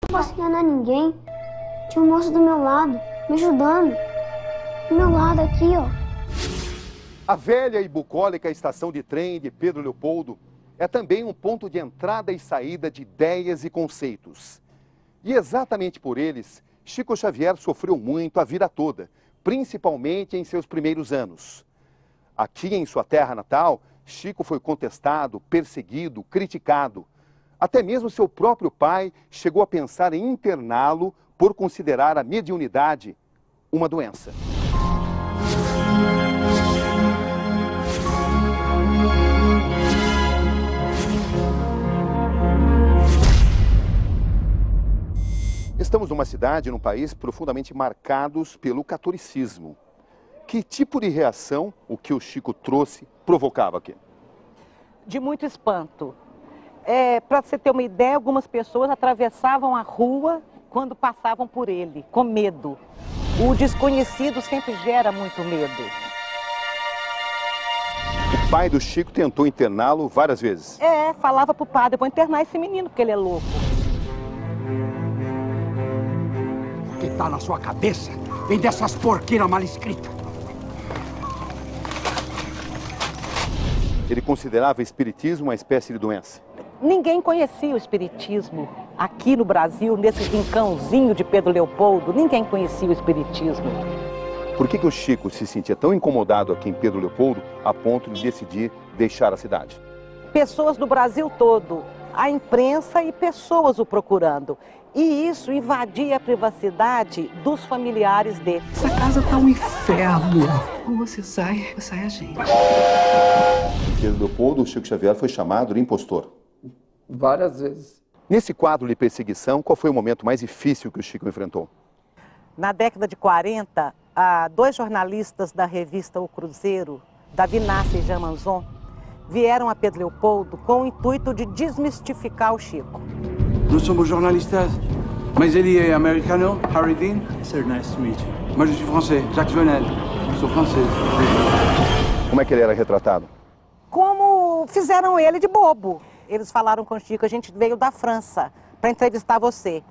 Não posso enganar ninguém. Tinha um moço do meu lado, me ajudando. Do meu lado aqui, ó. A velha e bucólica estação de trem de Pedro Leopoldo é também um ponto de entrada e saída de ideias e conceitos. E exatamente por eles, Chico Xavier sofreu muito a vida toda, principalmente em seus primeiros anos. Aqui em sua terra natal, Chico foi contestado, perseguido, criticado. Até mesmo seu próprio pai chegou a pensar em interná-lo por considerar a mediunidade uma doença. Estamos numa cidade, num país profundamente marcados pelo catolicismo. Que tipo de reação o que o Chico trouxe provocava aqui? De muito espanto. Para você ter uma ideia, algumas pessoas atravessavam a rua quando passavam por ele, com medo. O desconhecido sempre gera muito medo. O pai do Chico tentou interná-lo várias vezes. Falava pro padre, eu vou internar esse menino porque ele é louco. O que tá na sua cabeça vem dessas porqueiras mal escritas. Ele considerava o espiritismo uma espécie de doença. Ninguém conhecia o espiritismo. Aqui no Brasil, nesse rincãozinho de Pedro Leopoldo, ninguém conhecia o espiritismo. Por que o Chico se sentia tão incomodado aqui em Pedro Leopoldo a ponto de decidir deixar a cidade? Pessoas do Brasil todo, a imprensa e pessoas o procurando. E isso invadia a privacidade dos familiares dele. Essa casa tá um inferno. Ou você sai a gente. Em Pedro Leopoldo, o Chico Xavier foi chamado de impostor. Várias vezes. Nesse quadro de perseguição, qual foi o momento mais difícil que o Chico enfrentou? Na década de 40, dois jornalistas da revista O Cruzeiro, Davi Nasser e Jean Manzon, vieram a Pedro Leopoldo com o intuito de desmistificar o Chico. Nós somos jornalistas, mas ele é americano, Harry Dean. Sir, nice to meet you. Mas eu sou francês, Jacques Venel. Sou francês. Como é que ele era retratado? Como fizeram ele de bobo. Eles falaram com o Chico, a gente veio da França para entrevistar você.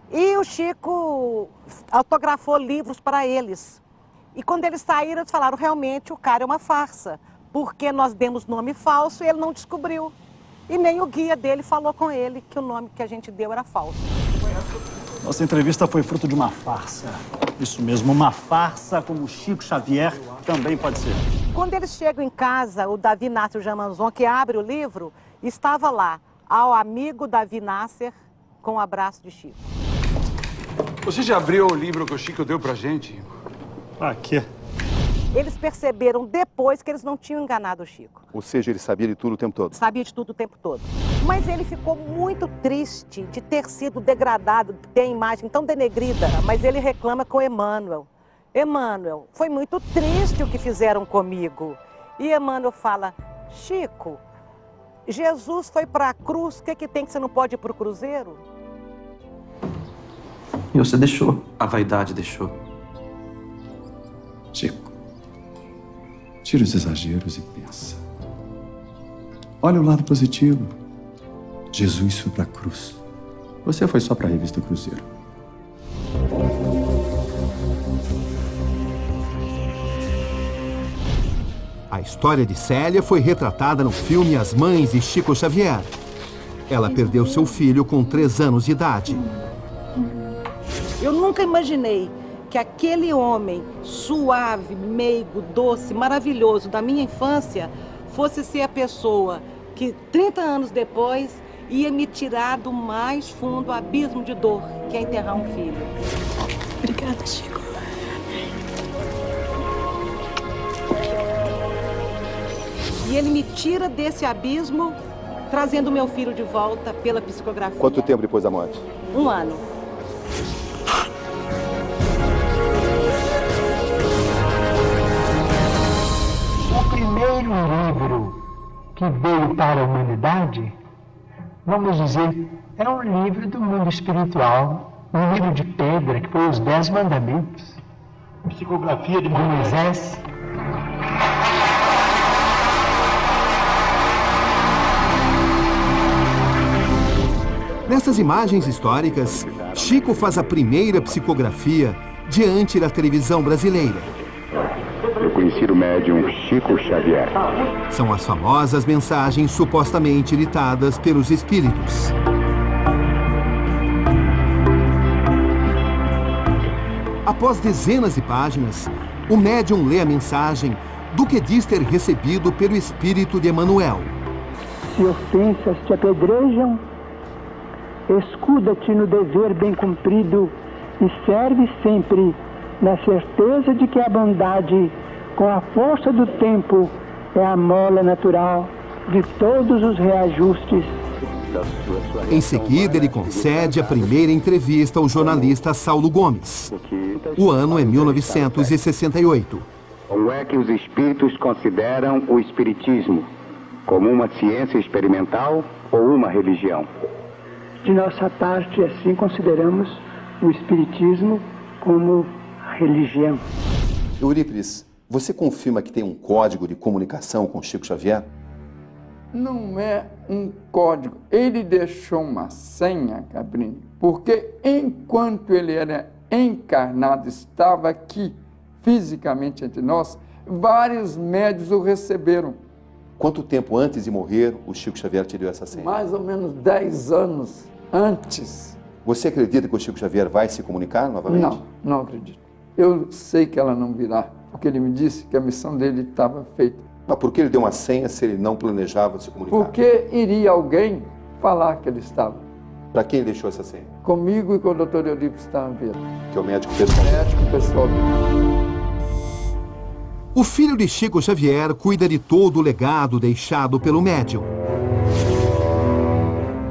E o Chico autografou livros para eles. E quando eles saíram, eles falaram, realmente o cara é uma farsa, porque nós demos nome falso e ele não descobriu. E nem o guia dele falou com ele que o nome que a gente deu era falso. Nossa entrevista foi fruto de uma farsa. Isso mesmo, uma farsa como o Chico Xavier também pode ser. Quando eles chegam em casa, o Davi Nasser, o Jean Manzon, que abre o livro, estava lá, ao amigo Davi Nasser, com o abraço de Chico. Você já abriu o livro que o Chico deu pra gente? Pra quê? Eles perceberam depois que eles não tinham enganado o Chico. Ou seja, ele sabia de tudo o tempo todo? Sabia de tudo o tempo todo. Mas ele ficou muito triste de ter sido degradado, de ter a imagem tão denegrida. Mas ele reclama com Emmanuel. Emmanuel, foi muito triste o que fizeram comigo. E Emmanuel fala, Chico, Jesus foi para a cruz, o que tem que você não pode ir para o cruzeiro? E você deixou. A vaidade deixou. Chico, tira os exageros e pensa. Olha o lado positivo. Jesus foi para a cruz. Você foi só para a revista Cruzeiro. A história de Célia foi retratada no filme As Mães de Chico Xavier. Ela perdeu seu filho com 3 anos de idade. Eu nunca imaginei que aquele homem suave, meigo, doce, maravilhoso da minha infância fosse ser a pessoa que 30 anos depois ia me tirar do mais fundo abismo de dor, que é enterrar um filho. Obrigada, Chico. E ele me tira desse abismo, trazendo meu filho de volta pela psicografia. Quanto tempo depois da morte? 1 ano. O primeiro livro que veio para a humanidade, vamos dizer, é um livro do mundo espiritual, um livro de pedra, que foi os 10 Mandamentos. Psicografia de Moisés. Nessas imagens históricas, Chico faz a primeira psicografia diante da televisão brasileira. Eu conheci o médium Chico Xavier. São as famosas mensagens supostamente ditadas pelos espíritos. Após dezenas de páginas, o médium lê a mensagem do que diz ter recebido pelo espírito de Emanuel. Se ofensas te apedrejam, escuda-te no dever bem cumprido e serve sempre na certeza de que a bondade, com a força do tempo, é a mola natural de todos os reajustes. Em seguida, ele concede a primeira entrevista ao jornalista Saulo Gomes. O ano é 1968. Como é que os espíritos consideram o espiritismo? Como uma ciência experimental ou uma religião? De nossa parte, assim consideramos o espiritismo como religião. Eurípides, você confirma que tem um código de comunicação com Chico Xavier? Não é um código. Ele deixou uma senha, Cabrini, porque enquanto ele era encarnado, estava aqui fisicamente entre nós, vários médios o receberam. Quanto tempo antes de morrer o Chico Xavier te deu essa senha? Mais ou menos 10 anos antes. Você acredita que o Chico Xavier vai se comunicar novamente? Não, não acredito. Eu sei que ela não virá, porque ele me disse que a missão dele estava feita. Mas por que ele deu uma senha se ele não planejava se comunicar? Porque iria alguém falar que ele estava. Para quem ele deixou essa senha? Comigo e com o Dr. Eurípides Taveira. Que é o médico pessoal. Médico pessoal dele. O filho de Chico Xavier cuida de todo o legado deixado pelo médium.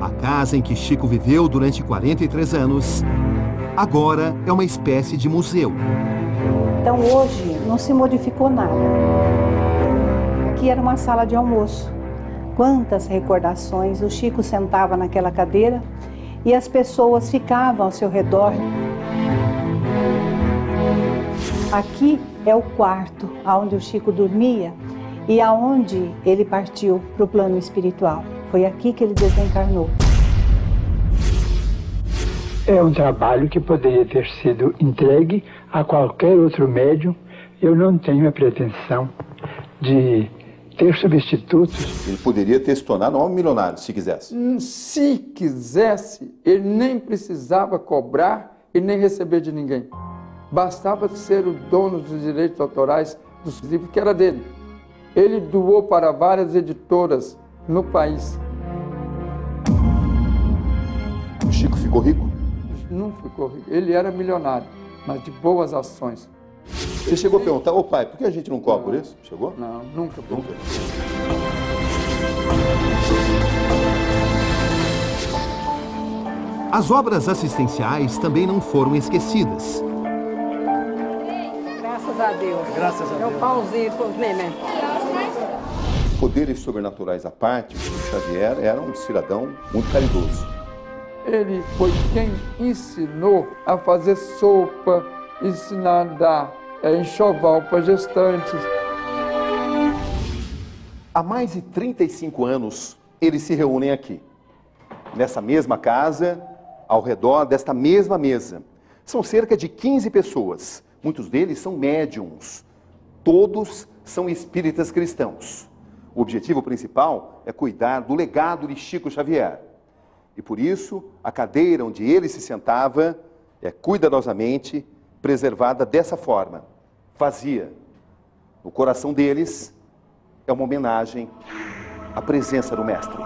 A casa em que Chico viveu durante 43 anos, agora é uma espécie de museu. Então hoje não se modificou nada. Aqui era uma sala de almoço. Quantas recordações! O Chico sentava naquela cadeira e as pessoas ficavam ao seu redor. Aqui é o quarto onde o Chico dormia e aonde ele partiu para o plano espiritual. Foi aqui que ele desencarnou. É um trabalho que poderia ter sido entregue a qualquer outro médium. Eu não tenho a pretensão de ter substitutos. Ele poderia ter se tornado um homem milionário, se quisesse. Se quisesse, ele nem precisava cobrar e nem receber de ninguém. Bastava ser o dono dos direitos autorais dos livros que era dele. Ele doou para várias editoras no país. O Chico ficou rico? Não ficou rico. Ele era milionário, mas de boas ações. Você chegou a perguntar, ô pai, por que a gente não cobra por isso? Chegou? Não, nunca. As obras assistenciais também não foram esquecidas. Graças a Deus. Graças a Deus. É o pãozinho com os neném. Poderes sobrenaturais à parte, o Chico Xavier era um cidadão muito caridoso. Ele foi quem ensinou a fazer sopa, ensinar a dar enxoval para gestantes. Há mais de 35 anos, eles se reúnem aqui, nessa mesma casa, ao redor desta mesma mesa. São cerca de 15 pessoas, muitos deles são médiums, todos são espíritas cristãos. O objetivo principal é cuidar do legado de Chico Xavier. E por isso, a cadeira onde ele se sentava é cuidadosamente preservada dessa forma, vazia. No coração deles é uma homenagem à presença do Mestre.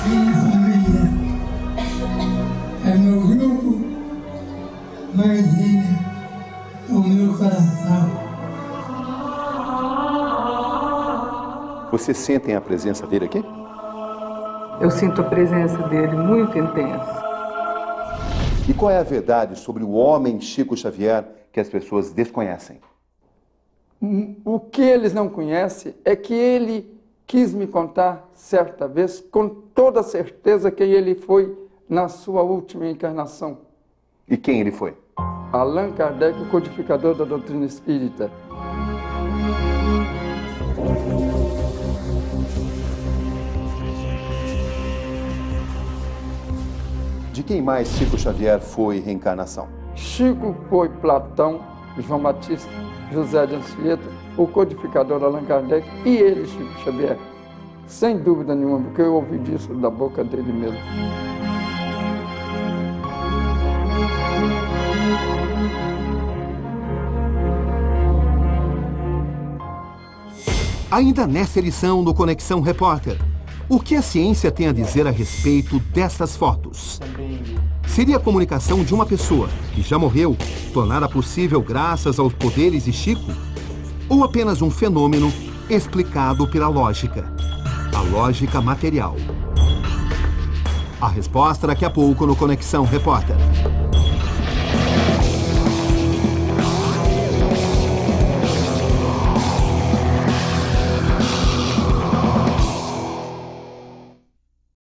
Minha família é meu grupo, mãezinha, o meu coração. Vocês sentem a presença dele aqui? Eu sinto a presença dele muito intensa. E qual é a verdade sobre o homem Chico Xavier que as pessoas desconhecem? O que eles não conhecem é que ele quis me contar certa vez, com toda certeza, quem ele foi na sua última encarnação. E quem ele foi? Allan Kardec, o codificador da doutrina espírita. de quem mais Chico Xavier foi reencarnação? Chico foi Platão, João Batista, José de Anchieta, o codificador Allan Kardec e ele, Chico Xavier. Sem dúvida nenhuma, porque eu ouvi disso da boca dele mesmo. Ainda nessa edição do Conexão Repórter, o que a ciência tem a dizer a respeito dessas fotos? Seria a comunicação de uma pessoa que já morreu tornada possível graças aos poderes de Chico? Ou apenas um fenômeno explicado pela lógica? A lógica material. A resposta daqui a pouco no Conexão Repórter.